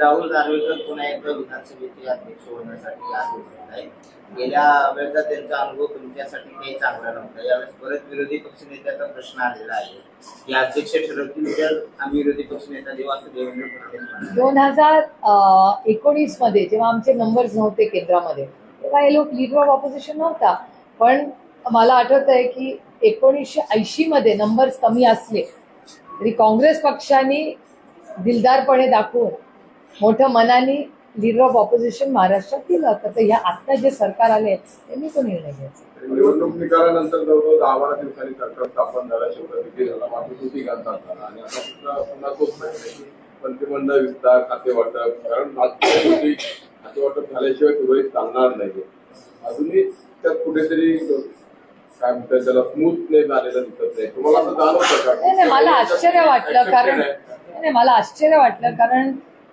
राहुल नार्वेकर पुन्हा एकदा विधानसभेचे अध्यक्ष होण्यासाठी आज उभे आहेत. गेल्या वेळेचा त्यांचा अनुभव तुमच्यासाठी काही चांगला नव्हता. यावेळेस परत विरोधी पक्षनेत्याचा प्रश्न आलेला आहे की अध्यक्ष ठरवतील तर आम्ही विरोधी पक्षनेता देऊ असं देवेंद्र फडणवीस 2019 मध्ये जेव्हा आमचे नंबर्स नव्हते केंद्रामध्ये तेव्हा हे लोक लीडर ऑफ ऑपोजिशन नव्हता. पण मला आठवत आहे की 1980 मध्ये नंबर्स कमी असले तरी काँग्रेस पक्षाने दिलदारपणे दाखवून मोठं मनाने लीडर ऑफ ऑपोजिशन महाराष्ट्रात केलं होतं. तर ह्या आता जे सरकार आले त्यांनी तो निर्णय घ्यायचा. निवडणूक निकालानंतर जवळजवळ 10-12 दिवसांनी सरकार स्थापन झाला, शपथविधी झाला, मात्र तो तिघांचा झाला आणि आता पुन्हा तोच प्रश्न मंत्रिमंडळ विस्तार, खाते वाटप, कारण राजकीय खाते वाटप झाल्याशिवाय सुरळीत चालणार नाही. अजूनही त्यात कुठेतरी काय म्हणतात त्याला स्मूथनेस झालेला दिसत नाही. तुम्हाला असं जाणवतं का? नाही, मला आश्चर्य वाटलं कारण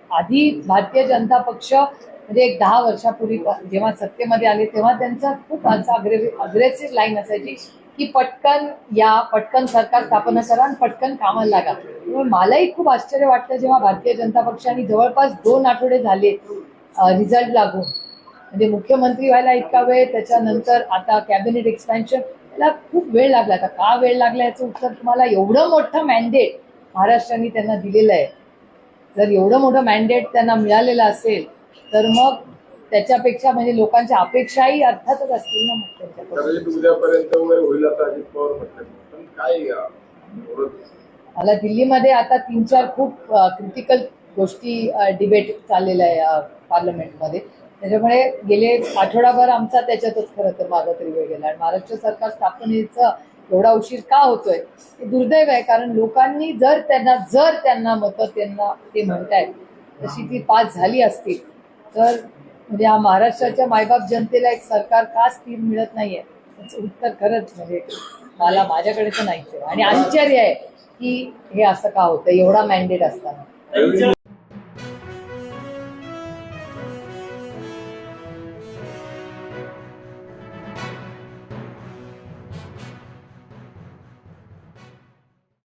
आधी भारतीय जनता पक्ष म्हणजे एक 10 वर्षापूर्वी जेव्हा सत्तेमध्ये आले तेव्हा त्यांचा खूप असा अग्रेसिव्ह लाईन असायची की पटकन सरकार स्थापना करा आणि पटकन कामाला लागा. त्यामुळे मलाही खूप आश्चर्य वाटलं जेव्हा भारतीय जनता पक्षाने जवळपास 2 आठवडे झाले रिझल्ट लागून, म्हणजे मुख्यमंत्री व्हायला इतका वेळ, त्याच्यानंतर आता कॅबिनेट एक्सपॅन्शन, याला खूप वेळ लागला. आता का वेळ लागला याचं उत्तर तुम्हाला, एवढं मोठं मॅन्डेट महाराष्ट्राने त्यांना दिलेलं आहे. जर एवढं मोठं मॅन्डेट त्यांना मिळालेलं असेल तर मग त्याच्यापेक्षा म्हणजे लोकांच्या अपेक्षाही अर्थातच असतील ना. मग त्यांच्याकडे उद्यापर्यंत वगैरे होईल असं अजित पवार म्हणतात. पण काय मला दिल्लीमध्ये आता 3-4 खूप क्रिटिकल गोष्टी डिबेट चाललेल्या आहे पार्लमेंटमध्ये. त्याच्यामुळे गेले आठवडाभर आमचा त्याच्यातच खरं तर माझा तरी वेळ गेला. आणि महाराष्ट्र सरकार स्थापनेचा एवढा उशीर का होतोय हे दुर्दैव आहे. कारण लोकांनी जर त्यांना मतं त्यांना ते म्हणतायत तशी ती पास झाली असतील तर म्हणजे हा महाराष्ट्राच्या मायबाप जनतेला एक सरकार का स्थिर मिळत नाहीये त्याचं उत्तर खरंच म्हणजे माझ्याकडे तर नाहीच आहे. आणि आश्चर्य आहे की हे असं का होतं एवढा मॅन्डेट असताना.